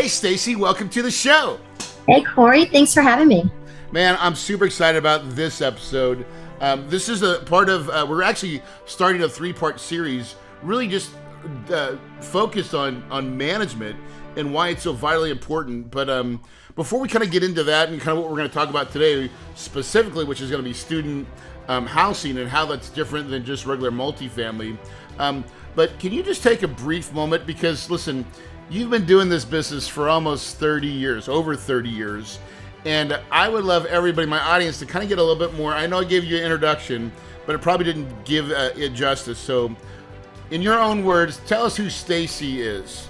Hey, Stacey, welcome to the show. Hey, Corey, thanks for having me. Man, I'm super excited about this episode. This is a part of, we're actually starting a 3-part series, really just focused on management and why it's so vitally important. But before we kind of get into that and kind of what we're going to talk about today specifically, which is going to be student housing and how that's different than just regular multifamily. But can you just take a brief moment? Because listen, you've been doing this business for almost 30 years, over 30 years. And I would love everybody, my audience, to kind of get a little bit more. I know I gave you an introduction, but it probably didn't give it justice. So in your own words, tell us who Stacey is.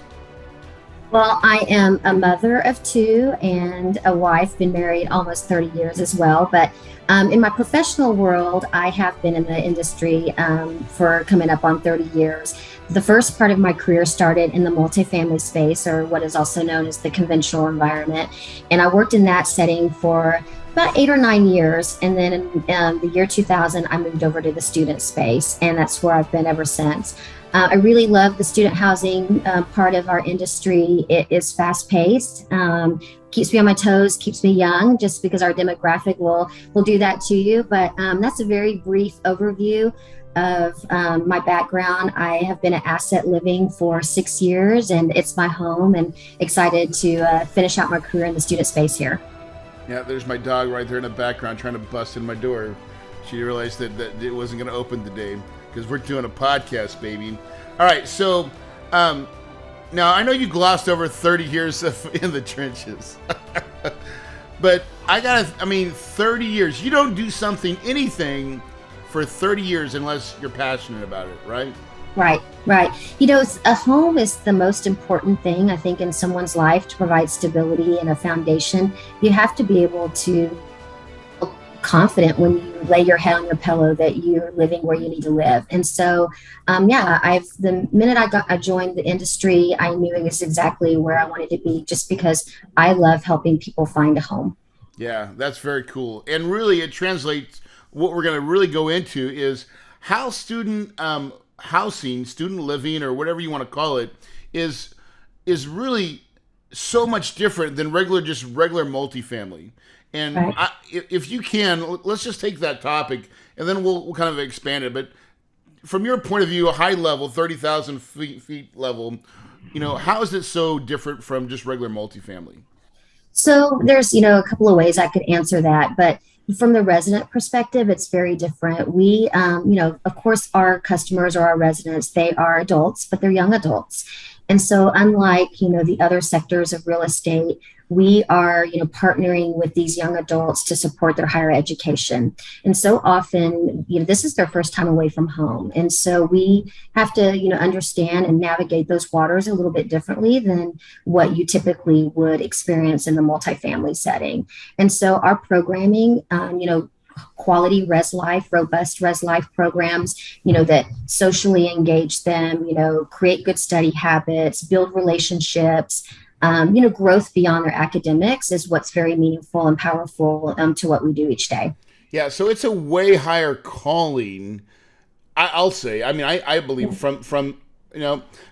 Well, I am a mother of 2 and a wife, been married almost 30 years as well. But in my professional world, I have been in the industry for coming up on 30 years. The first part of my career started in the multifamily space, or what is also known as the conventional environment. And I worked in that setting for about 8 or 9 years. And then in the year 2000, I moved over to the student space, and that's where I've been ever since. I really love the student housing part of our industry. It is fast paced, keeps me on my toes, keeps me young, just because our demographic will do that to you. But that's a very brief overview of my background. I have been at Asset Living for 6 years, and it's my home, and excited to finish out my career in the student space here. Yeah, there's my dog right there in the background trying to bust in my door. She realized that it wasn't going to open today because we're doing a podcast, baby. All right, so now I know you glossed over 30 years in the trenches, but 30 years. You don't do anything for 30 years unless you're passionate about it, right? Right. You know, a home is the most important thing, I think, in someone's life to provide stability and a foundation. You have to be able to feel confident when you lay your head on your pillow that you're living where you need to live. And so, the minute I joined the industry, I knew it was exactly where I wanted to be, just because I love helping people find a home. Yeah, that's very cool. And really, it translates. What we're going to really go into is how student housing, student living, or whatever you want to call it, is really so much different than regular multifamily. And Right. if you can, let's just take that topic and then we'll kind of expand it. But from your point of view, a high level, 30,000 feet level, how is it so different from just regular multifamily? So there's, a couple of ways I could answer that, but from the resident perspective, it's very different. We, of course, our customers or our residents, they are adults, but they're young adults. And so unlike, the other sectors of real estate, we are, partnering with these young adults to support their higher education. And so often, this is their first time away from home. And so we have to, understand and navigate those waters a little bit differently than what you typically would experience in the multifamily setting. And so our programming, quality res life, robust res life programs, that socially engage them, create good study habits, build relationships, growth beyond their academics is what's very meaningful and powerful to what we do each day. Yeah, so it's a way higher calling. I'll say. I believe from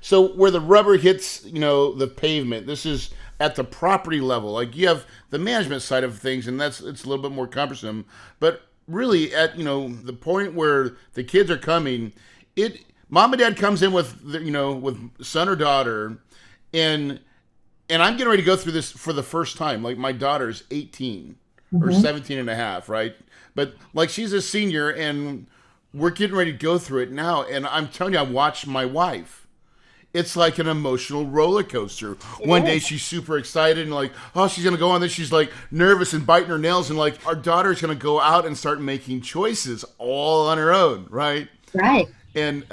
so where the rubber hits, the pavement. This is at the property level. Like you have the management side of things, and it's a little bit more cumbersome. But really, at the point where the kids are coming, mom and dad comes in with with son or daughter, and I'm getting ready to go through this for the first time. Like my daughter's 18 or 17 and a half, right? But like she's a senior and we're getting ready to go through it now. And I'm telling you, I watched my wife. It's like an emotional roller coaster. One day she's super excited and like, oh, she's going to go on this. She's like nervous and biting her nails. And like our daughter's going to go out and start making choices all on her own, right? Right. And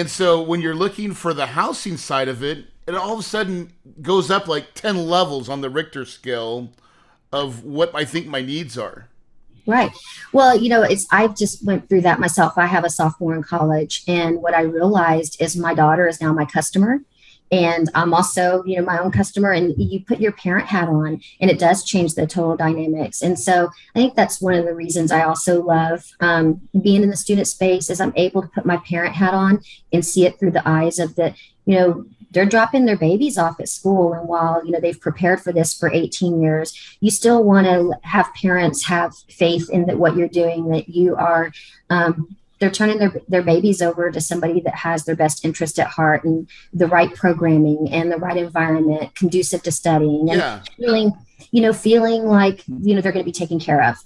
so when you're looking for the housing side of it, it all of a sudden goes up like 10 levels on the Richter scale of what I think my needs are. Right. Well, I just went through that myself. I have a sophomore in college, and what I realized is my daughter is now my customer. And I'm also, my own customer, and you put your parent hat on and it does change the total dynamics. And so I think that's one of the reasons I also love being in the student space is I'm able to put my parent hat on and see it through the eyes of the, they're dropping their babies off at school. And while, they've prepared for this for 18 years, you still want to have parents have faith in that what you're doing, that you are, they're turning their babies over to somebody that has their best interest at heart, and the right programming and the right environment conducive to studying, and Yeah. feeling like, they're going to be taken care of.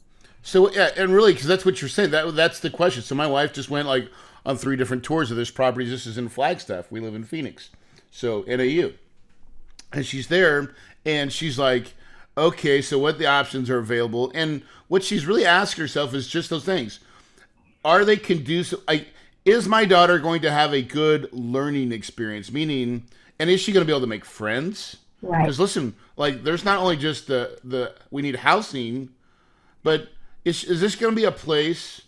So yeah, and really, because that's what you're saying. That's the question. So my wife just went like on 3 different tours of this property. This is in Flagstaff. We live in Phoenix, so NAU, and she's there, and she's like, okay, so what the options are available, and what she's really asking herself is just those things. Are they conducive? Like, is my daughter going to have a good learning experience? Meaning, and is she going to be able to make friends? Right. Because listen, like, there's not only just the we need housing, but is this going to be a place?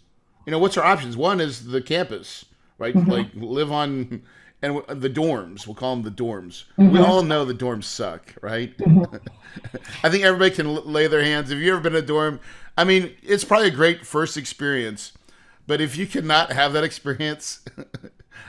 What's our options? One is the campus, right? Mm-hmm. Like live on, and the dorms. We'll call them the dorms. We Mm-hmm. all know the dorms suck, right? Mm-hmm. I think everybody can lay their hands. Have you ever been in a dorm? I mean, it's probably a great first experience, but if you cannot have that experience,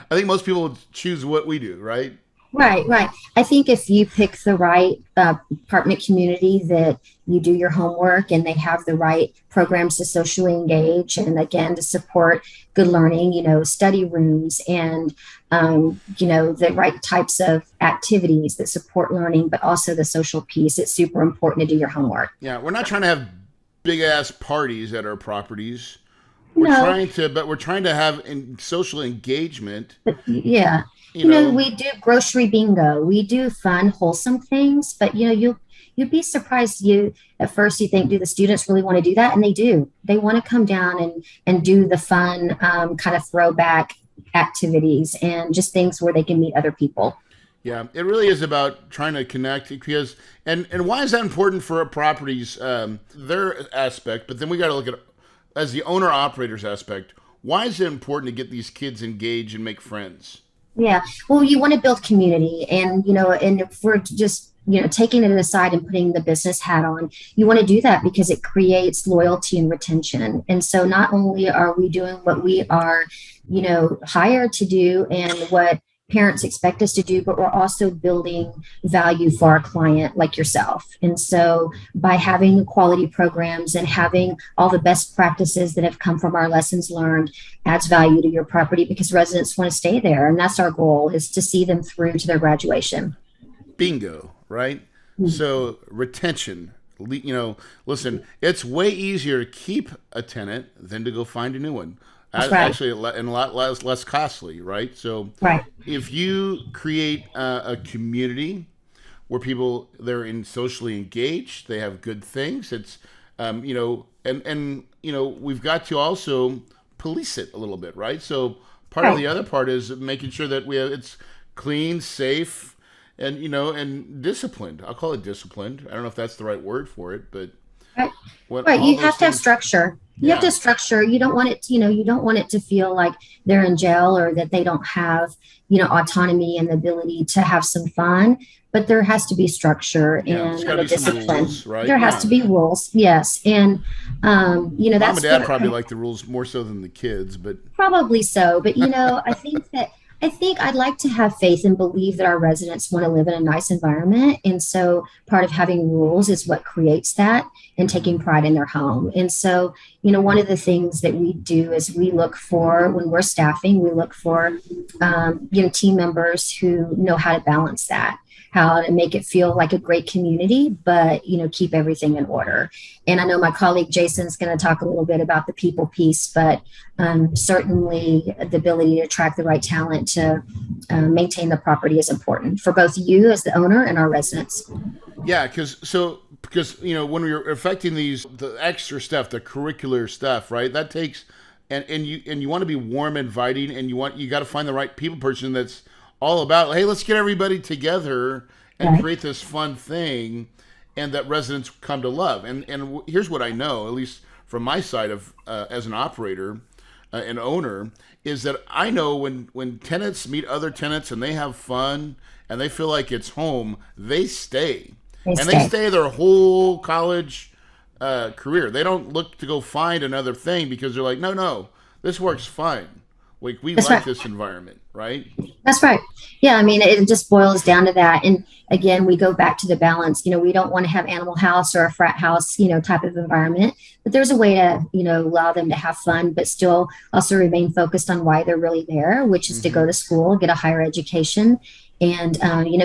I think most people would choose what we do, right? Right, right. I think if you pick the right apartment community, that you do your homework and they have the right programs to socially engage, and again to support good learning, study rooms, and the right types of activities that support learning, but also the social piece. It's super important to do your homework. Yeah, we're not trying to have big ass parties at our properties. No, But we're trying to have social engagement. but yeah, You know, we do grocery bingo. We do fun, wholesome things, but you'd be surprised. You at first you think, do the students really want to do that? And they do. They want to come down and do the fun kind of throwback activities and just things where they can meet other people. yeah, it really is about trying to connect because and why is that important for a properties their aspect? But then we got to look at as the owner operators aspect. Why is it important to get these kids engaged and make friends? Yeah. Well, you want to build community, and and if we're just taking it aside and putting the business hat on, you want to do that because it creates loyalty and retention. And so not only are we doing what we are, hired to do and what parents expect us to do, but we're also building value for our client like yourself. And so by having quality programs and having all the best practices that have come from our lessons learned adds value to your property because residents want to stay there. And that's our goal, is to see them through to their graduation. Bingo, right? So retention. Listen, it's way easier to keep a tenant than to go find a new one. That's right. Actually, and a lot less costly, right? So Right. if you create a community where people they're in socially engaged, they have good things. It's we've got to also police it a little bit, right? So part of Right. the other part is making sure that it's clean, safe, and and disciplined. I'll call it disciplined. I don't know if that's the right word for it, but Right. what Right. all You those have to have things. structure. You have Yeah, to structure. You don't want it, you don't want it to feel like they're in jail or that they don't have, autonomy and the ability to have some fun. But there has to be structure yeah. There's got and to a be some discipline. rules, right? There has Yeah. to be rules. Yes. And, Mom and that's dad what probably like the rules more so than the kids, but probably so. But, I think I'd like to have faith and believe that our residents want to live in a nice environment. And so part of having rules is what creates that, and taking pride in their home. And so, one of the things that we do is we look for, when we're staffing, we look for, team members who know how to balance that, how to make it feel like a great community, but, keep everything in order. And I know my colleague Jason's going to talk a little bit about the people piece, but certainly the ability to attract the right talent to maintain the property is important for both you as the owner and our residents. yeah, because when we are affecting the extra stuff, the curricular stuff, right? That takes and you want to be warm, inviting, and you got to find the right people person that's all about. Hey, let's get everybody together and Right. create this fun thing, and that residents come to love. And here's what I know, at least from my side of as an operator, an owner, is that I know when tenants meet other tenants and they have fun and they feel like it's home, they stay. They And they stay. stay their whole college career. They don't look to go find another thing because they're like, no, no, this works fine. We That's like right. this environment, right? That's right. Yeah, I mean, it just boils down to that. And again, we go back to the balance. We don't want to have Animal House or a frat house, type of environment, but there's a way to, allow them to have fun, but still also remain focused on why they're really there, which is to go Hmm. to school, get a higher education, and,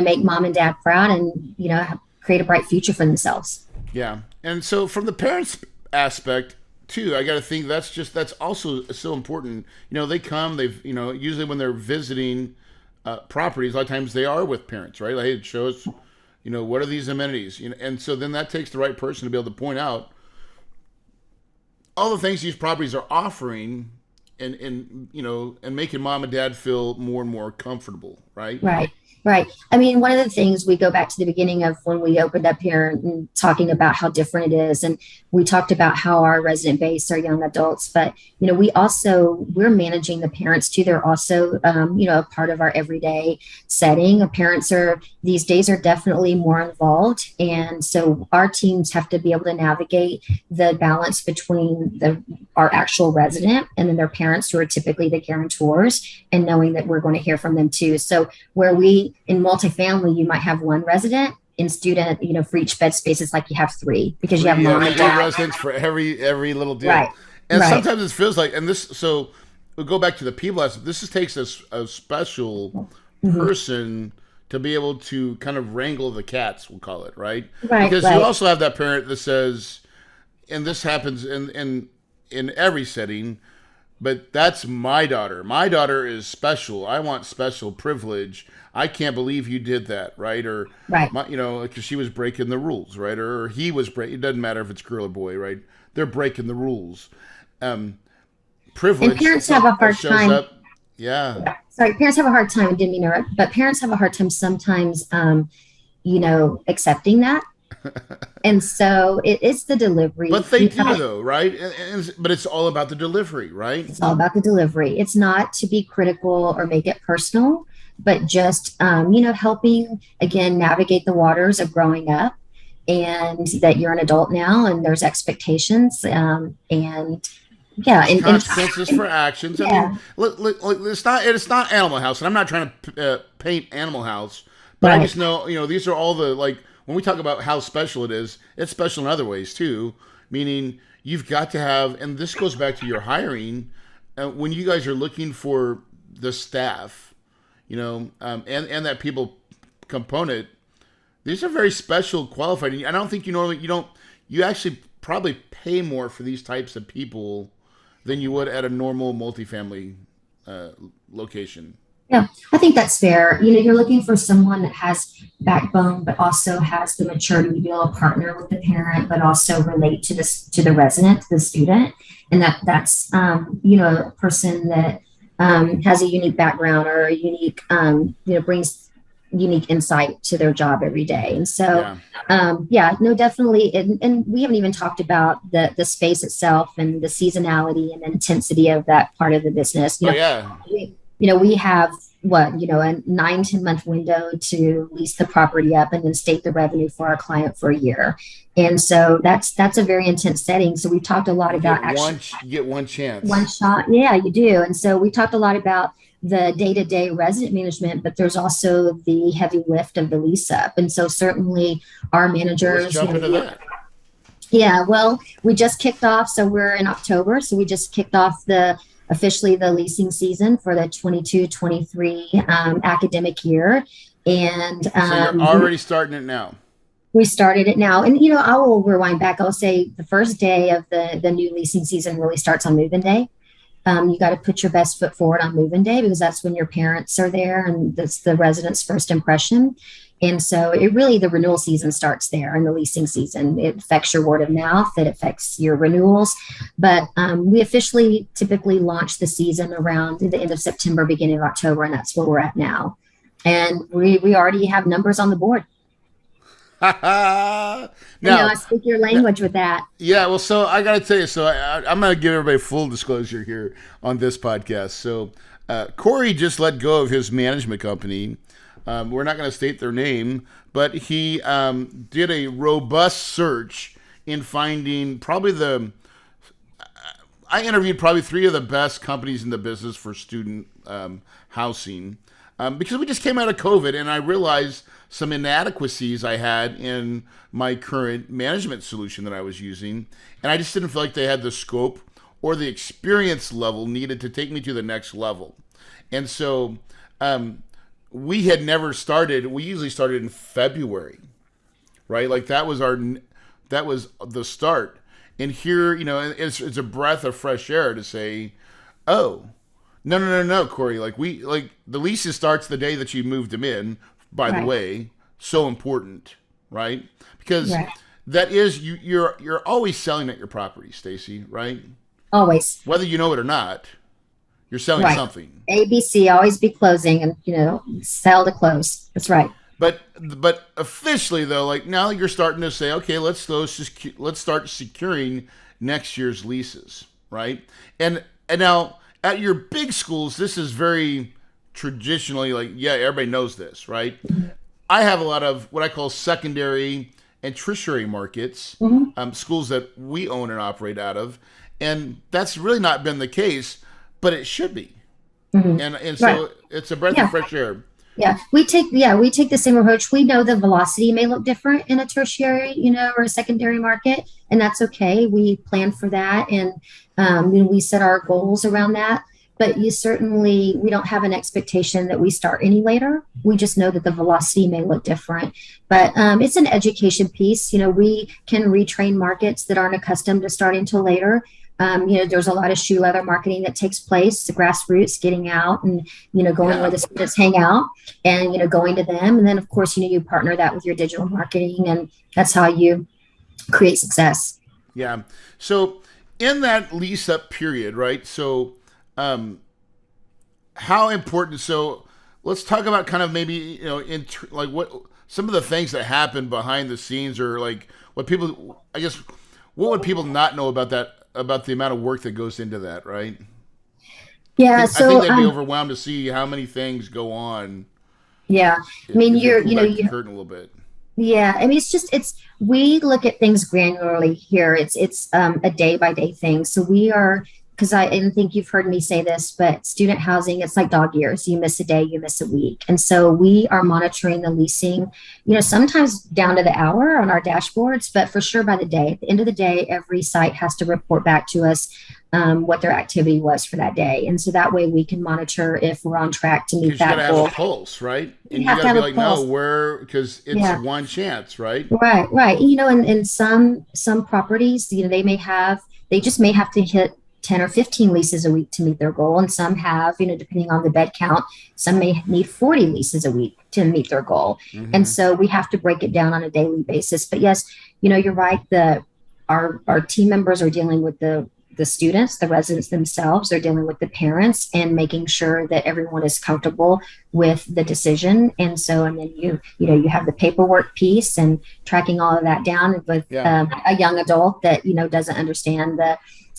make mom and dad proud and, create a bright future for themselves. Yeah, and so from the parents aspect too, I got to think that's also so important. They come, they've usually when they're visiting properties, a lot of times they are with parents, right? Like, hey, it shows, what are these amenities, and so then that takes the right person to be able to point out all the things these properties are offering, and making mom and dad feel more and more comfortable, right? Right, right. I mean, one of the things we go back to the beginning of when we opened up here and talking about how different it is, and we talked about how our resident base are young adults, but we're managing the parents too. They're also a part of our everyday setting. Parents are these days are definitely more involved, and so our teams have to be able to navigate the balance between our actual resident and then their parents, who are typically the guarantors, and knowing that we're going to hear from them too. So where we in multifamily, you might have one resident. In student, for each bed space, it's like you have three because you have Three mom and three dad. residents for every little deal, Right, and right, sometimes it feels like, and this so we'll go back to the people aspect. Takes a special hmm person to be able to kind of wrangle the cats, we'll call it, right? right, Because you right, also have that parent that says, and this happens in every setting, but that's my daughter. My daughter is special. I want special privilege. I can't believe you did that, right? Or right. because she was breaking the rules, right? Or he was breaking. It doesn't matter if it's girl or boy, right? They're breaking the rules. Um, And Privilege parents have a hard shows time. up. Yeah. Sorry, parents have a hard time. I didn't mean to interrupt, but parents have a hard time sometimes, accepting that. And so it's the delivery. But they do though, right? But it's all about the delivery, right? It's all about the delivery. It's not to be critical or make it personal, but just, helping again navigate the waters of growing up, and that you're an adult now and there's expectations. And yeah, There's consequences and for actions. I mean, yeah, look, it's not Animal House, and I'm not trying to paint Animal House, but I right. just know these are all the, like, when we talk about how special it is, it's special in other ways too. Meaning you've got to have, and this goes back to your hiring, when you guys are looking for the staff, and that people component. These are very special, qualified. And I don't think you actually probably pay more for these types of people than you would at a normal multifamily uh, location. Yeah, I think that's fair. You're looking for someone that has backbone, but also has the maturity to be able to partner with the parent, but also relate to the resident, to the student, and that's a person that has a unique background or a unique brings unique insight to their job every day. And so, Yeah. yeah, no, definitely. And we haven't even talked about the space itself and the seasonality and intensity of that part of the business. Oh yeah. We have a 9-10 month window to lease the property up and then state the revenue for our client for a year. And so that's a very intense setting. So we talked a lot about actually You get one one chance. shot. Yeah, you do. And so we talked a lot about the day-to-day resident management, but there's also the heavy lift of the lease up. And so certainly our Well, let's managers, jump into that. yeah, well, we just kicked off. So we're in October. So we just kicked off officially the leasing season for the 22-23 academic year. And So you're already starting it now. we started it now. And, I will rewind back. I'll say the first day of the new leasing season really starts on move-in day. You got to put your best foot forward on move-in day because that's when your parents are there and that's the resident's first impression. And so the renewal season starts there and the leasing season. It affects your word of mouth, it affects your renewals. But we officially typically launch the season around the end of September, beginning of October, and that's where we're at now. And we already have numbers on the board. now, I speak your language with that. yeah. Well, so I got to tell you. So I'm going to give everybody full disclosure here on this podcast. So Corey just let go of his management company. We're not going to state their name, but he did a robust search in finding probably I interviewed probably three of the best companies in the business for student housing because we just came out of COVID, and I realized some inadequacies I had in my current management solution that I was using, and I just didn't feel like they had the scope or the experience level needed to take me to the next level. And so we had never started. We usually started in February, right? Like that was the start. And here, it's a breath of fresh air to say, oh, no, Corey. Like the lease starts the day that you moved them in. By the Right. way, so important, right? Because Right. that is you're always selling at your property, Stacey, right? Always. Whether you know it or not, you're selling Right. something. ABC, always be closing and, sell to close. That's right. But officially though, like now you're starting to say, okay, let's start securing next year's leases, right? And now at your big schools, this is very traditionally like, yeah, everybody knows this, right? I have a lot of what I call secondary and tertiary markets, Hmm. schools that we own and operate out of, and that's really not been the case, but it should be. Hmm. And Right. so it's a breath of Yeah. fresh air. We take the same approach. We know the velocity may look different in a tertiary, or a secondary market, and that's okay. We plan for that, and we set our goals around that. But we don't have an expectation that we start any later. We just know that the velocity may look different. But it's an education piece. We can retrain markets that aren't accustomed to starting till later. There's a lot of shoe leather marketing that takes place, the grassroots, getting out and, going where Yeah. the students hang out and, going to them. And then, of course, you partner that with your digital marketing, and that's how you create success. Yeah. So in that lease up period, right? So how important? So let's talk about kind of maybe like what some of the things that happen behind the scenes, or like what people. I guess what would people not know about that, about the amount of work that goes into that, right? Yeah. I think So, they'd be overwhelmed to see how many things go on yeah, I mean, if you pull back the curtain a little bit. yeah, I mean, we look at things granularly here. It's a day by day thing. So we are, because I didn't think you've heard me say this, but student housing, it's like dog years. You miss a day, you miss a week. And so we are monitoring the leasing, sometimes down to the hour on our dashboards, but for sure by the day. At the end of the day, every site has to report back to us what their activity was for that day. And so that way we can monitor if we're on track to meet Because you got to that have a goal. pulse, right? You And you have got to to have be a like, no, pulse. where, because it's Yeah. one chance, right? Right, right. In some properties, they just may have to hit 10 or 15 leases a week to meet their goal. And some have, depending on the bed count, some may need 40 leases a week to meet their goal. And Mm-hmm. so we have to break it down on a daily basis. But yes, you're right. Our team members are dealing with the students, the residents themselves. They're dealing with the parents and making sure that everyone is comfortable with the decision. And then you have the paperwork piece and tracking all of that down with Yeah. a young adult that doesn't understand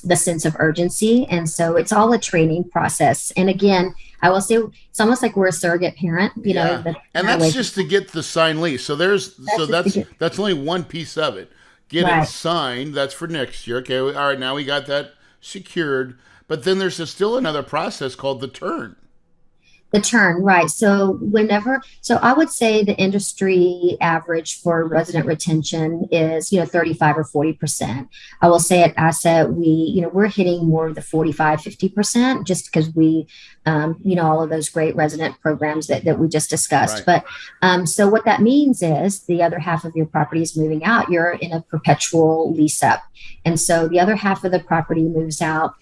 the sense of urgency. And so it's all a training process. And again, I will say it's almost like we're a surrogate parent. Yeah. And that's just to get the signed lease. So That's just to get that's only one piece of it. Get it right. signed. That's for next year. Okay. All right. Now we got that secured. But then there's still another process called the turn. The turn, right. So I would say the industry average for resident retention is, 35 or 40%. I will say at Asset, we're hitting more of the 45, 50% just because all of those great resident programs that we just discussed. Right. But so what that means is the other half of your property is moving out. You're in a perpetual lease up. And so the other half of the property moves out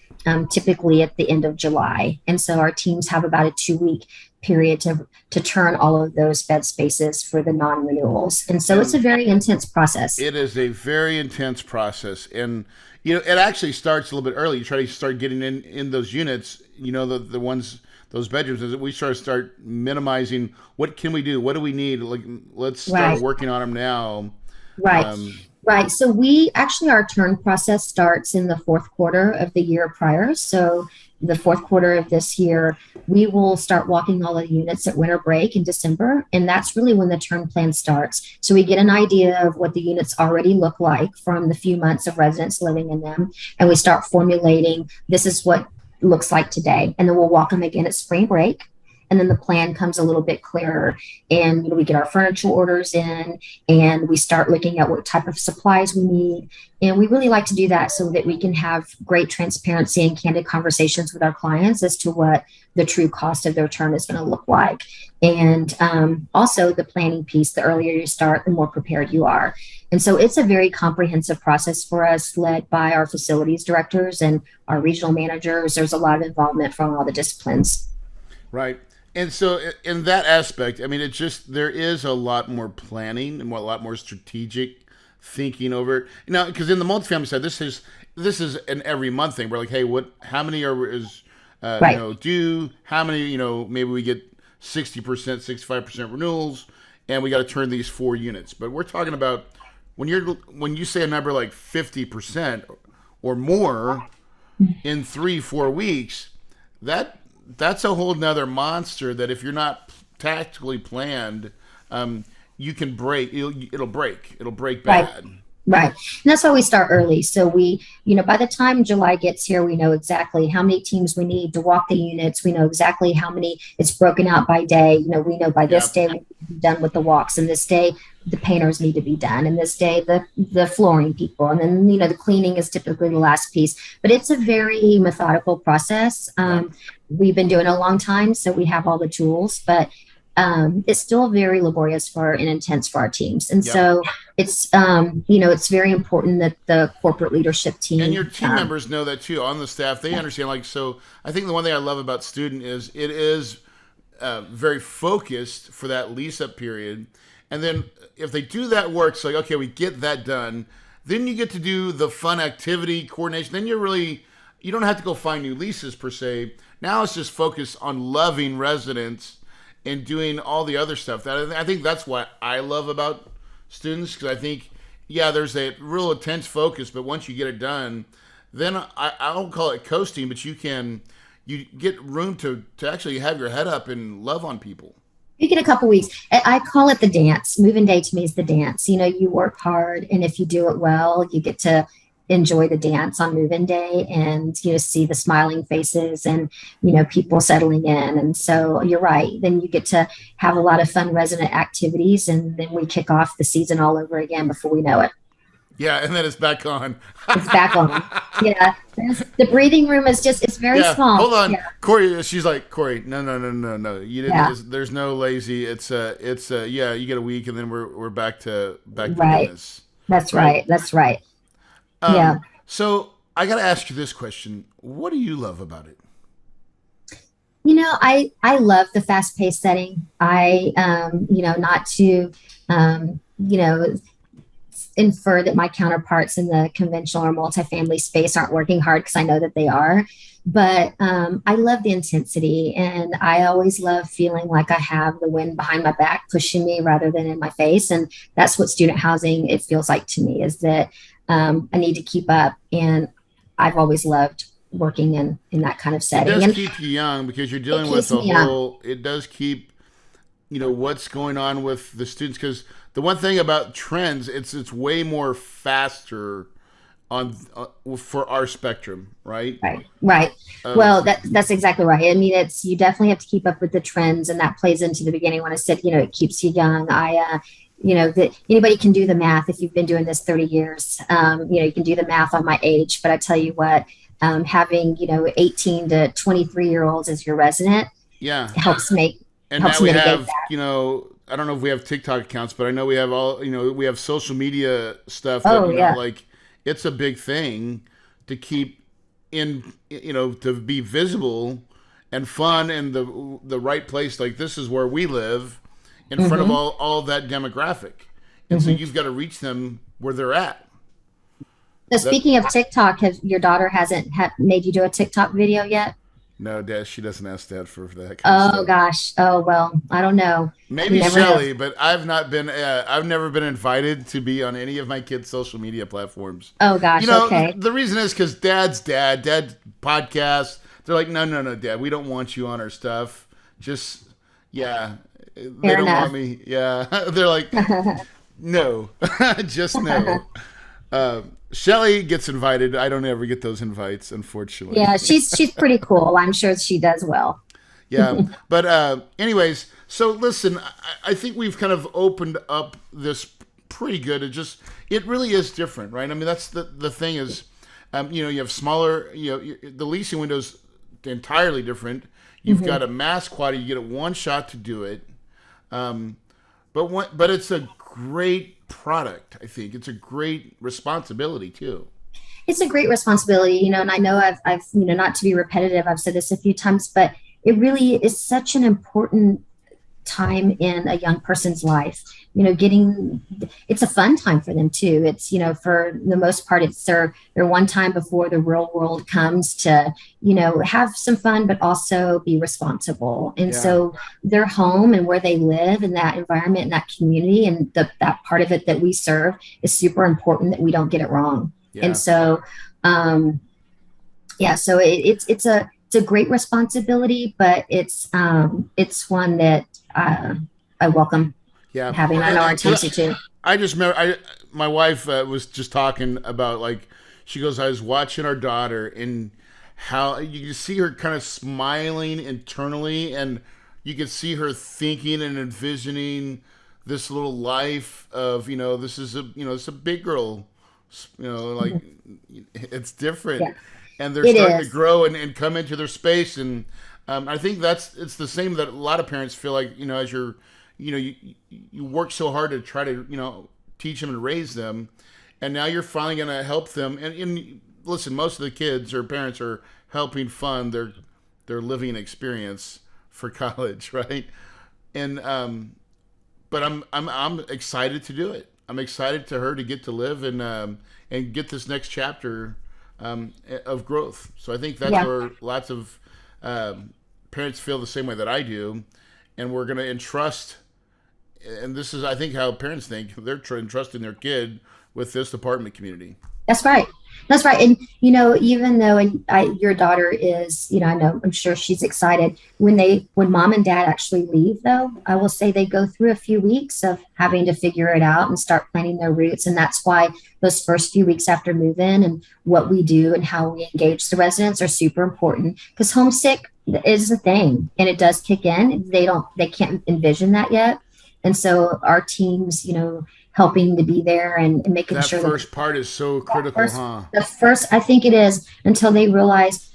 typically at the end of July. And so our teams have about a 2-week period to turn all of those bed spaces for the non-renewals. And so it's And a very intense process. it is a very intense process. And, it actually starts a little bit early. You try to start getting in those units, the ones, those bedrooms, we start minimizing what can we do? What do we need? Like, let's start Right. working on them now. Right. Um, Right. So we actually, our turn process starts in the fourth quarter of the year prior. So the fourth quarter of this year, we will start walking all the units at winter break in December. And that's really when the turn plan starts. So we get an idea of what the units already look like from the few months of residents living in them. And we start formulating this is what it looks like today. And then we'll walk them again at spring break. And then the plan comes a little bit clearer. And we get our furniture orders in, and we start looking at what type of supplies we need. And we really like to do that so that we can have great transparency and candid conversations with our clients as to what the true cost of their turn is going to look like. And also the planning piece, the earlier you start, the more prepared you are. And so it's a very comprehensive process for us, led by our facilities directors and our regional managers. There's a lot of involvement from all the disciplines. Right. And so in that aspect, I mean, it's just there is a lot more planning and a lot more strategic thinking over it. Because in the multifamily side, this is an every month thing. We're like, hey, how many is Right. due? How many, maybe we get 60%, 65% renewals, and we got to turn these 4 units. But we're talking about when you say a number like 50% or more in 3-4 weeks, that's a whole nother monster that if you're not tactically planned, you can break. It'll break. It'll break Right. bad. Right. And that's why we start early. So by the time July gets here, we know exactly how many teams we need to walk the units. We know exactly how many it's broken out by day. We know by this Yep. day we need to be done with the walks, and this day the painters need to be done, and this day the flooring people, and then the cleaning is typically the last piece. But it's a very methodical process. Yep. We've been doing it a long time, so we have all the tools, but it's still very laborious and intense for our teams. And Yep. so it's very important that the corporate leadership And your team, team members know that too on the staff. They understand. Like, so I think the one thing I love about student is it is very focused for that lease up period. And then if they do that work, it's like, okay, we get that done. Then you get to do the fun activity coordination. Then you don't have to go find new leases per se. Now it's just focus on loving residents and doing all the other stuff. I think that's what I love about students, because I think, yeah, there's a real intense focus, but once you get it done, then I don't call it coasting, but you get room to actually have your head up and love on people. you get a couple weeks. I call it the dance. Moving day to me is the dance. You work hard, and if you do it well, you get to enjoy the dance on move-in day, and see the smiling faces, and people settling in. And so you're right, then you get to have a lot of fun resident activities, and then we kick off the season all over again before we know it. Yeah, and then it's back on. It's back on. Yeah, the breathing room is just, it's very Yeah, small. hold on, Yeah. Corey. She's like, Corey, no, no, no, no, no. You didn't. Yeah. There's no lazy. Yeah. You get a week, and then we're back to Right. business. That's Right. right. That's right. Yeah. So I got to ask you this question: what do you love about it? I love the fast paced setting. Not to, um, you know, infer that my counterparts in the conventional or multifamily space aren't working hard, because I know that they are. But I love the intensity, and I always love feeling like I have the wind behind my back pushing me rather than in my face. And that's what student housing, it feels like to me, is that I need to keep up. And I've always loved working in that kind of It setting. does And keep you young because you're it dealing with keeps a me young. whole. It does keep what's going on with the students, because the one thing about trends, it's way more faster on for our spectrum, right? Right, right. Well, Of that's exactly right. I mean, you definitely have to keep up with the trends, and that plays into the beginning when I said, it keeps you young. That anybody can do the math if you've been doing this 30 years. You can do the math on my age, but I tell you what, having 18 to 23-year-olds as your resident yeah. helps make And now helps we mitigate have, that. I don't know if we have TikTok accounts, but I know we have we have social media stuff that, Oh yeah, like it's a big thing to keep to be visible and fun in the right place. Like, this is where we live in front of hmm all that demographic. And so hmm you've got to reach them where they're at. So That speaking of TikTok, have your daughter hasn't made you do a TikTok video yet? No, Dad, she doesn't ask Dad for that kind of Oh stuff. gosh. Oh well, I don't know. You Maybe never know. Shelly, but I've not been. I've never been invited to be on any of my kids' social media platforms. Oh You gosh. know, Okay. the reason is because Dad's dad, Dad podcast. They're like, no, no, no, Dad, we don't want you on our stuff. Just, yeah, they Fair don't enough. want me. Yeah, they're like, no, just no. Shelly gets invited. I don't ever get those invites, unfortunately. Yeah, she's pretty cool. I'm sure she does well. Yeah, but anyways, so listen, I think we've kind of opened up this pretty good. It really is different, right? I mean, that's the thing is, you have smaller, the leasing windows entirely different. You've got Hmm. a mass quantity, you get a one shot to do it, but it's a great product. I think it's a great responsibility too. It's a great responsibility, and I know I've, not to be repetitive, I've said this a few times, but it really is such an important time in a young person's life. Getting it's a fun time for them too. It's for the most part, it's their one time before the real world comes to have some fun, but also be responsible. And Yeah, so their home and where they live and that environment and that community and that part of it that we serve is super important that we don't get it wrong. And yeah. so um, yeah, so it's a great responsibility, but it's one that I welcome Yeah, having. I know our teams do because too. I just remember my wife was just talking about like she goes, I was watching our daughter and how you can see her kind of smiling internally, and you can see her thinking and envisioning this little life of this is it's a big girl, like it's different, Yeah, and they're it starting to is. grow and come into their space, and I think it's the same that a lot of parents feel like as you're you work so hard to try to teach them and raise them, and now you're finally going to help them. And listen, most of the kids or parents are helping fund their living experience for college, right? And but I'm excited to do it. I'm excited to her to get to live and get this next chapter of growth. So I think that's Yeah, where lots of parents feel the same way that I do, and we're going to entrust. And this is, I think, how parents think they're entrusting their kid with this apartment community. that's right. That's right. And even though your daughter is, I know I'm sure she's excited when mom and dad actually leave. Though I will say they go through a few weeks of having to figure it out and start planning their routes, and that's why those first few weeks after move in and what we do and how we engage the residents are super important because homesick is a thing and it does kick in. They can't envision that yet, and so our teams, helping to be there and making That sure that first part is so critical, first huh? the first I think it is until they realize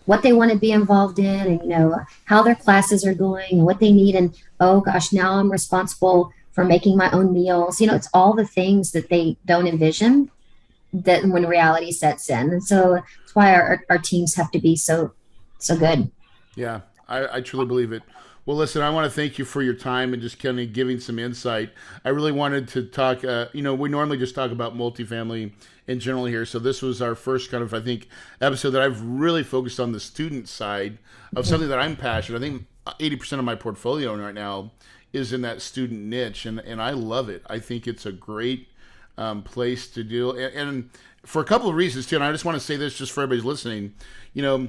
what they want to be involved in and how their classes are going and what they need, and oh gosh, now I'm responsible for making my own meals. It's all the things that they don't envision that when reality sets in, and so that's why our teams have to be so good. Yeah, I truly believe it. Well, listen, I want to thank you for your time and just kind of giving some insight. I really wanted to talk, we normally just talk about multifamily in general here. So this was our first kind of, I think, episode that I've really focused on the student side of something that I'm passionate. I think 80% of my portfolio right now is in that student niche, and I love it. I think it's a great place to do, and for a couple of reasons too. And I just want to say this just for everybody's listening. You know,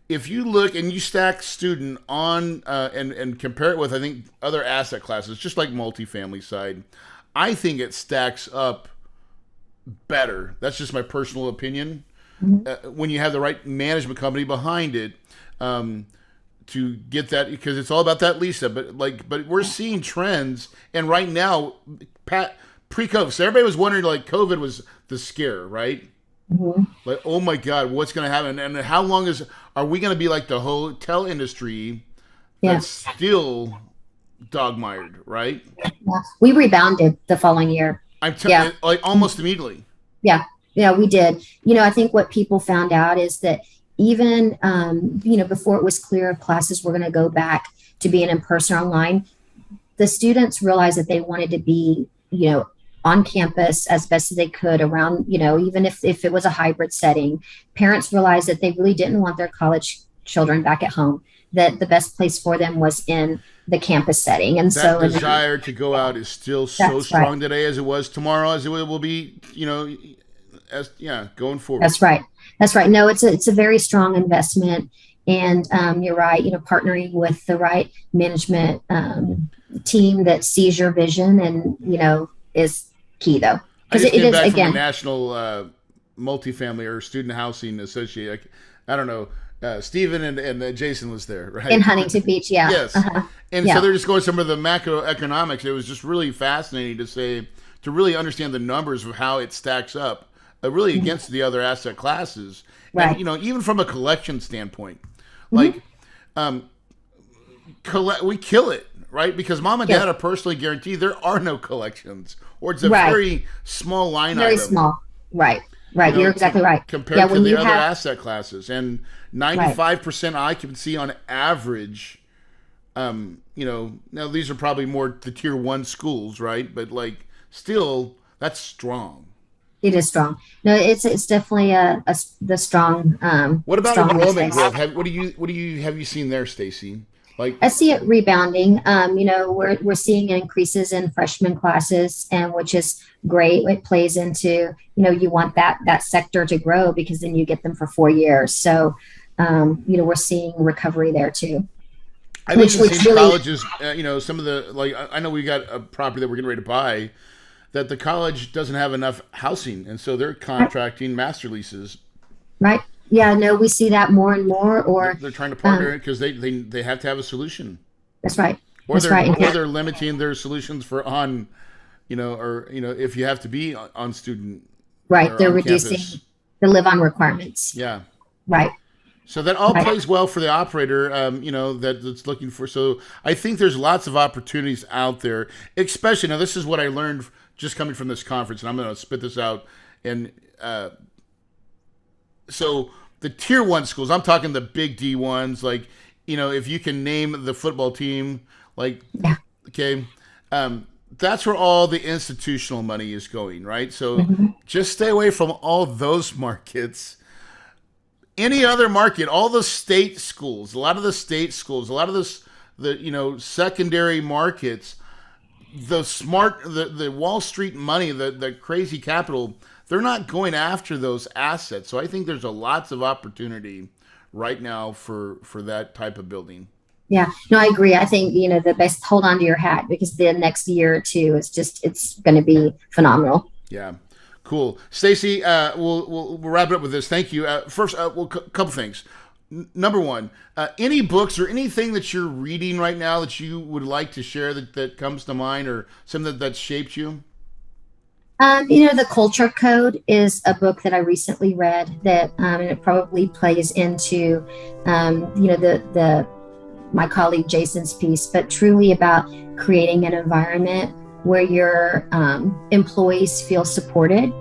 if you look and you stack student on and compare it with I think other asset classes, just like multifamily side, I think it stacks up better. That's just my personal opinion. Mhm. When you have the right management company behind it, um, to get that because it's all about that Lisa. But we're seeing trends, and right now, pre-COVID, so everybody was wondering like COVID was the scare, right? Mhm. Like, oh my God, what's going to happen? And how long are we going to be like the hotel industry Yeah. that's still dogmired, right? Yeah, we rebounded the following year. Yeah. Like almost immediately. Yeah, yeah, we did. I think what people found out is that even before it was clear if classes were going to go back to being in person or online, the students realized that they wanted to be on campus as best as they could around, even if it was a hybrid setting. Parents realized that they really didn't want their college children back at home, that the best place for them was in the campus setting. And That so, desire to go out is still so that's right. strong today as it was tomorrow, as it will be, as going forward. That's right. That's right. No, it's a very strong investment. And you're right, partnering with the right management team that sees your vision and, is key though. I Because just it came is, back from a again, national multifamily or student housing associate. I don't know. Stephen and Jason was there, right? in Huntington Beach. Yeah. Yes. Uh-huh. And so Yeah. they're just going some of the macroeconomics. It was just really fascinating to really understand the numbers of how it stacks up, really against the other asset classes. And, Right. even from a collection standpoint, Mhm. like, we kill it, right? Because mom and dad Yeah. are personally guaranteed there are no collections, or it's a Right. very small line Very item. small. Right. Right. You're exactly right. Compared Yeah. to When the you other have, asset classes. And right. 95% occupancy on average. Now these are probably more the tier one schools, right? But like, still, that's strong. It is strong. No, it's definitely the strong, What about strongest enrollment space. growth? Have you seen there, Stacey? Like, I see it rebounding. We're seeing increases in freshman classes, and which is great. It plays into, you want that sector to grow because then you get them for 4 years. So, we're seeing recovery there too, I've which even seen really, colleges. Some of the, like, I know we got a property that we're getting ready to buy that the college doesn't have enough housing, and so they're contracting master leases. right? Yeah, no, we see that more and more. They're, Or they're trying to partner because they have to have a solution, that's right. or That's right. they're limiting their solutions for on, if you have to be on student Right. or They're on reducing campus. the live on requirements. Yeah. Right. So that all Right. plays well for the operator, that's looking for. So I think there's lots of opportunities out there, especially now. This is what I learned just coming from this conference, and I'm going to spit this out. And so the tier one schools, I'm talking the big D ones, like, if you can name the football team, like, Yeah. okay, that's where all the institutional money is going, right? So Mm-hmm. just stay away from all those markets. Any other market, all the state schools, a lot of the state schools, a lot of the secondary markets, the Wall Street money, the crazy capital, they're not going after those assets. So I think there's lots of opportunity right now for that type of building. Yeah, no, I agree. I think, the best, hold on to your hat because the next year or two it's going to be phenomenal. Yeah. Cool. Stacey, we'll wrap it up with this. Thank you. First, couple things. Number one, any books or anything that you're reading right now that you would like to share that comes to mind, or something that shaped you? The Culture Code is a book that I recently read that, and it probably plays into, the my colleague Jason's piece, but truly about creating an environment where your employees feel supported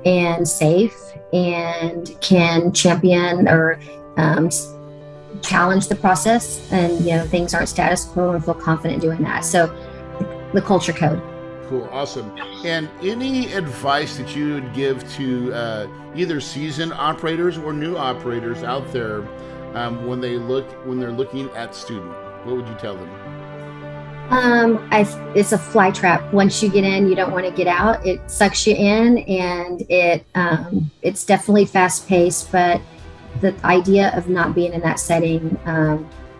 and safe and can champion or challenge the process, and things aren't status quo, and feel confident doing that. So the Culture Code. Cool, awesome. And any advice that you would give to either seasoned operators or new operators out there when they're looking at student? What would you tell them? It's a fly trap. Once you get in, you don't want to get out. It sucks you in, and it's definitely fast paced. But the idea of not being in that setting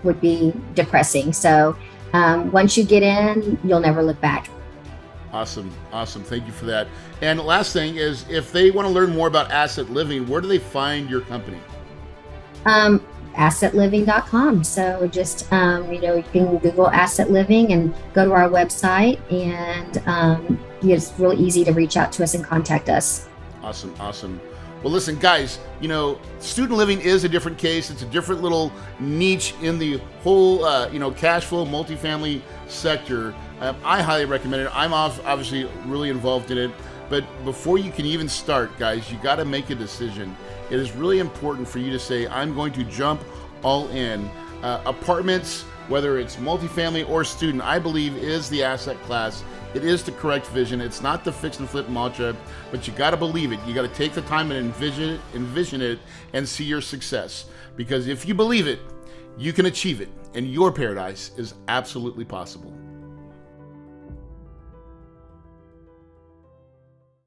would be depressing. So once you get in, you'll never look back. Awesome. Thank you for that. And the last thing is, if they want to learn more about asset living, where do they find your company? Assetliving.com. So just, you can Google asset living and go to our website, and it's really easy to reach out to us and contact us. Awesome. Well, listen, guys, student living is a different case. It's a different little niche in the whole, cash flow multifamily sector. I highly recommend it. I'm obviously really involved in it. But before you can even start, guys, you got to make a decision. It is really important for you to say, I'm going to jump all in. Apartments, whether it's multifamily or student, I believe is the asset class. It is the correct vision. It's not the fix and flip mantra, but you got to believe it. You got to take the time and envision it and see your success. Because if you believe it, you can achieve it, and your paradise is absolutely possible.